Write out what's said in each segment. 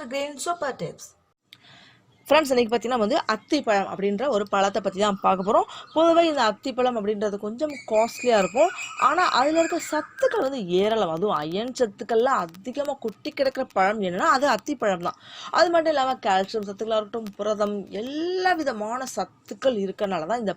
Evergreen Super Tips. Friends இன்றைக்கி பார்த்தீங்கன்னா வந்து அத்திப்பழம் அப்படின்ற ஒரு பழத்தை பற்றி தான் பார்க்க போகிறோம். பொதுவாக இந்த அத்திப்பழம் அப்படின்றது கொஞ்சம் காஸ்ட்லியாக இருக்கும். ஆனால் அதில் இருக்க சத்துக்கள் வந்து ஏராளம். அதுவும் அயன் சத்துக்கள்லாம் அதிகமாக கொட்டி கிடக்கிற பழம் என்னென்னா அது அத்திப்பழம் தான். அது மட்டும் இல்லாமல் கால்சியம் சத்துக்களாக இருக்கட்டும், புரதம், எல்லா விதமான சத்துக்கள் இருக்கனால தான் இந்த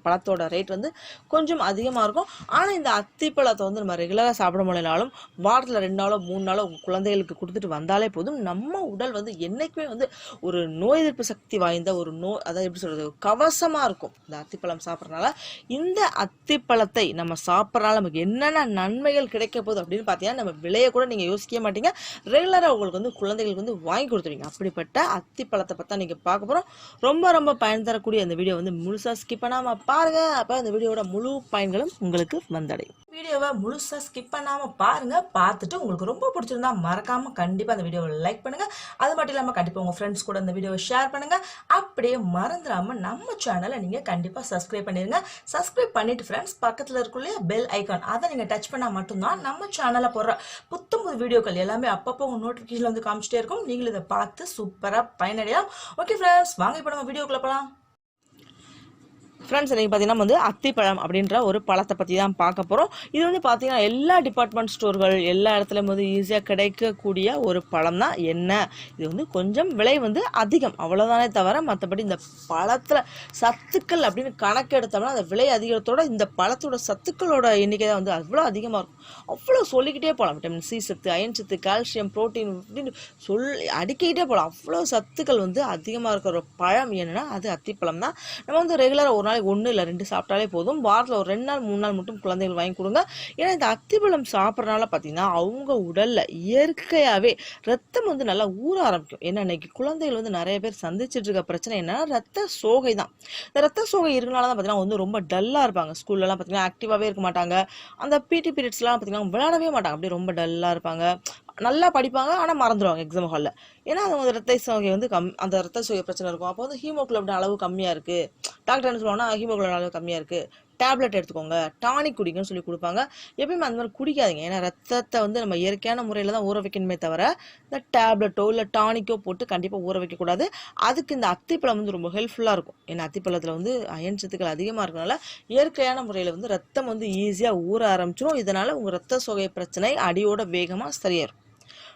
பழத்தோட ரேட் வந்து கொஞ்சம் அதிகமாக இருக்கும். ஆனால் இந்த அத்திப்பழத்தை வந்து நம்ம ரெகுலராக சாப்பிட முடியலனாலும் வாரத்தில் 2 நாளோ 3 நாளோ உங்கள் குழந்தைகளுக்கு கொடுத்துட்டு வந்தாலே போதும். நம்ம உடல் வந்து என்றைக்குமே வந்து ஒரு நோய் எதிர்ப்பு சக்தி வாய்ந்த ஒரு அதாவது எப்படி சொல்றது, கவசமா இருக்கும் இந்த அத்திப்பழம் சாப்பிட்றதுனால. இந்த அத்திப்பழத்தை நம்ம சாப்பிட்றதுனால நமக்கு என்னென்ன நன்மைகள் கிடைக்க போகுது அப்படின்னு பார்த்தீங்கன்னா, நம்ம விலையை கூட நீங்கள் யோசிக்க மாட்டீங்க. ரெகுலராக உங்களுக்கு வந்து குழந்தைகளுக்கு வந்து வாங்கி கொடுத்துருவீங்க. அப்படிப்பட்ட அத்திப்பழத்தை பற்றி நீங்கள் பார்க்க போகிறோம். ரொம்ப ரொம்ப பயன் தரக்கூடிய இந்த வீடியோ வந்து முழுசாக ஸ்கிப் பண்ணாமல் பாருங்க. அப்போ இந்த வீடியோட முழு பயன்களும் உங்களுக்கு வந்தடையும். வீடியோவை முழுசாக ஸ்கிப் பண்ணாமல் பாருங்கள். பார்த்துட்டு உங்களுக்கு ரொம்ப பிடிச்சிருந்தா மறக்காமல் கண்டிப்பாக அந்த வீடியோவை லைக் பண்ணுங்கள். அது மட்டும் இல்லாமல் கண்டிப்பாக உங்கள் ஃப்ரெண்ட்ஸ் கூட இந்த வீடியோவை ஷேர் பண்ணுங்கள். அப்படியே மறந்துடாமல் நம்ம சேனலை நீங்கள் கண்டிப்பாக சப்ஸ்கிரைப் பண்ணிடுங்க. சப்ஸ்கிரைப் பண்ணிவிட்டு ஃப்ரெண்ட்ஸ் பக்கத்தில் இருக்குள்ளே பெல் ஐக்கான் அதை நீங்கள் டச் பண்ணால் மட்டும்தான் நம்ம சேனலில் போடுற புத்தம்புது வீடியோக்கள் எல்லாமே அப்பப்போ உங்கள் நோட்டிஃபிகேஷனில் வந்து காமிச்சிட்டே இருக்கும். நீங்கள் இதை பார்த்து சூப்பராக பயனடையலாம். ஓகே ஃப்ரெண்ட்ஸ், வாங்க இப்போ நம்ம வீடியோக்குள்ளே போகலாம். ஃப்ரெண்ட்ஸ் இன்றைக்கி பார்த்தீங்கன்னா வந்து அத்திப்பழம் அப்படின்ற ஒரு பழத்தை பற்றி தான் பார்க்க போகிறோம். இது வந்து பார்த்தீங்கன்னா எல்லா டிபார்ட்மெண்ட் ஸ்டோர்கள் எல்லா இடத்துலையும் வந்து ஈஸியாக கிடைக்கக்கூடிய ஒரு பழம் தான். என்ன இது வந்து கொஞ்சம் விலை வந்து அதிகம், அவ்வளோதானே தவிர மற்றபடி இந்த பழத்தில் சத்துக்கள் அப்படின்னு கணக்கு எடுத்தோம்னா அந்த விலை அதிகத்தோட இந்த பழத்தோட சத்துக்களோட எண்ணிக்கை தான் வந்து அவ்வளோ அதிகமாக இருக்கும். அவ்வளோ சொல்லிக்கிட்டே போகலாம். விட்டமின் சி சத்து, அயன் சத்து, கால்சியம், புரோட்டீன் அப்படின்னு அடிக்கிட்டே போகலாம். அவ்வளோ சத்துக்கள் வந்து அதிகமாக இருக்கிற ஒரு பழம் என்னன்னா அது அத்திப்பழம் தான். நம்ம வந்து ரெகுலராக ஒரு நாளைக்கு 1 இல்லை 2 சாப்பிட்டாலே போதும். வாரத்தில் ஒரு 2 நாள் 3 நாள் மட்டும் குழந்தைகள் வாங்கி கொடுங்க. ஏன்னா இந்த அத்திப்பழம் சாப்பிட்றதுனால பார்த்தீங்கன்னா அவங்க உடல்ல இயற்கையாகவே ரத்தம் வந்து நல்லா ஊற ஆரம்பிக்கும். ஏன்னா இன்னைக்கு குழந்தைகள் வந்து நிறைய பேர் சந்திச்சுட்டு இருக்க பிரச்சனை என்னன்னா ரத்த சோகை தான். இந்த ரத்த சோகை இருக்கனால தான் பார்த்தீங்கன்னா வந்து ரொம்ப டல்லாக இருப்பாங்க. ஸ்கூல்லலாம் பார்த்தீங்கன்னா ஆக்டிவாகவே இருக்க மாட்டாங்க. அந்த பிடி பீரியட்ஸ்லாம் பார்த்தீங்கன்னா விளையாடவே மாட்டாங்க. அப்படியே ரொம்ப டல்லாக இருப்பாங்க. நல்லா படிப்பாங்க, ஆனால் மறந்துடுவாங்க எக்ஸாம் ஹாலில். ஏன்னா அது ரத்த சோகை வந்து அந்த ரத்த சோகை பிரச்சனை இருக்கும். அப்போ வந்து ஹீமோகுளோபின் அளவு கம்மியாக இருக்குது. டாக்டர் என்ன சொல்லுவாங்கன்னா ஹீமோகுளோபின் அளவு கம்மியாக இருக்குது, டேப்லெட் எடுத்துக்கோங்க, டானிக் குடிங்கன்னு சொல்லி கொடுப்பாங்க. எப்பயுமே அந்த மாதிரி குடிக்காதீங்க. ஏன்னா ரத்தத்தை வந்து நம்ம இயற்கையான முறையில் தான் ஊற வைக்கணுமே தவிர இந்த டேப்லெட்டோ இல்லை டானிக்கோ போட்டு கண்டிப்பாக ஊற வைக்கக்கூடாது. அதுக்கு இந்த அத்திப்பழம் வந்து ரொம்ப ஹெல்ப்ஃபுல்லாக இருக்கும். ஏன்னா அத்திப்பழத்தில் வந்து அயன் சத்துக்கள் அதிகமாக இருக்கனால இயற்கையான முறையில் வந்து ரத்தம் வந்து ஈஸியாக ஊற ஆரம்பிச்சிடும். இதனால் உங்கள் ரத்த சோகை பிரச்சனை அடியோட வேகமாக சரியாயிரும்.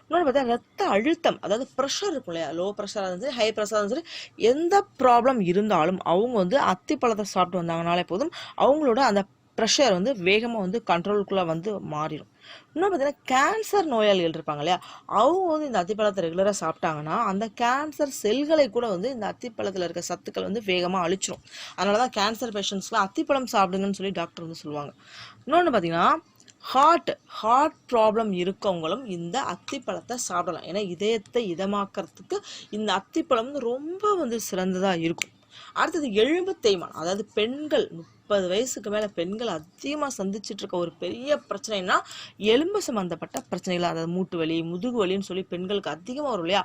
இன்னொன்று பார்த்தா ரத்த அழுத்தம், அதாவது ப்ரெஷர் இருக்கும் இல்லையா, லோ ப்ரெஷராக இருந்துச்சு ஹை ப்ரெஷராக இருந்துச்சு, எந்த ப்ராப்ளம் இருந்தாலும் அவங்க வந்து அத்திப்பழத்தை சாப்பிட்டு வந்தாங்கனாலே போதும் அவங்களோட அந்த ப்ரெஷர் வந்து வேகமாக வந்து கண்ட்ரோலுக்குள்ளே வந்து மாறிடும். இன்னும் பார்த்தீங்கன்னா கேன்சர் நோயாளிகள் இருப்பாங்க இல்லையா, அவங்க வந்து இந்த அத்திப்பழத்தை ரெகுலராக சாப்பிட்டாங்கன்னா அந்த கேன்சர் செல்களை கூட வந்து இந்த அத்திப்பழத்தில் இருக்க சத்துக்கள் வந்து வேகமாக அழிச்சிடும். அதனால தான் கேன்சர் பேஷண்ட்ஸ்லாம் அத்திப்பழம் சாப்பிடுங்கன்னு சொல்லி டாக்டர் வந்து சொல்லுவாங்க. இன்னொன்று பார்த்தீங்கன்னா ஹார்ட் ப்ராப்ளம் இருக்கவங்களும் இந்த அத்திப்பழத்தை சாப்பிடலாம். ஏன்னா இதயத்தை இதமாக்கிறதுக்கு இந்த அத்திப்பழம் வந்து ரொம்ப வந்து சிறந்ததாக இருக்கும். அடுத்தது எலும்பு தேய்மானம், அதாவது பெண்கள் 30 வயசுக்கு மேலே பெண்கள் அதிகமாக சந்திச்சுட்டு இருக்க ஒரு பெரிய பிரச்சனைனா எலும்பு சம்மந்தப்பட்ட பிரச்சனைகள், அதாவது மூட்டு வலி, முதுகு வலின்னு சொல்லி பெண்களுக்கு அதிகமாக வரும் இல்லையா.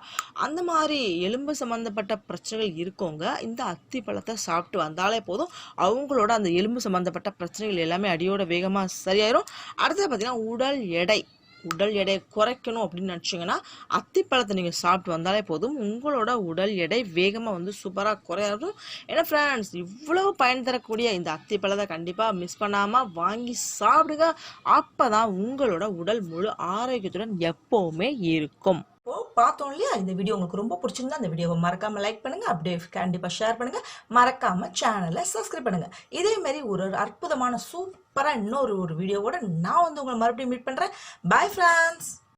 அந்த மாதிரி எலும்பு சம்மந்தப்பட்ட பிரச்சனைகள் இருக்கவங்க இந்த அத்திப்பழத்தை சாப்பிட்டு வந்தாலே போதும் அவங்களோட அந்த எலும்பு சம்மந்தப்பட்ட பிரச்சனைகள் எல்லாமே அடியோட வேகமாக சரியாயிரும். அடுத்தது பார்த்தீங்கன்னா உடல் எடையை குறைக்கணும் அப்படின்னு நினச்சிங்கன்னா அத்திப்பழத்தை நீங்கள் சாப்பிட்டு வந்தாலே போதும் உங்களோட உடல் எடை வேகமாக வந்து சூப்பராக குறையாகும். ஏன்னா ஃப்ரெண்ட்ஸ் இவ்வளவு பயன் தரக்கூடிய இந்த அத்திப்பழத்தை கண்டிப்பாக மிஸ் பண்ணாமல் வாங்கி சாப்பிடுங்க. அப்போ தான் உங்களோட உடல் முழு ஆரோக்கியத்துடன் எப்போவுமே இருக்கும். பார்த்தோம் இல்லையா, இந்த வீடியோ உங்களுக்கு ரொம்ப பிடிச்சிருந்தா அந்த வீடியோவை மறக்காம லைக் பண்ணுங்க. அப்படியே கண்டிப்பா ஷேர் பண்ணுங்க. மறக்காம சேனலை சப்ஸ்கிரைப் பண்ணுங்க. இதே மாதிரி ஒரு அற்புதமான சூப்பரா இன்னொரு வீடியோவோட நான் வந்து உங்களை மறுபடியும் மீட் பண்றேன். Bye friends.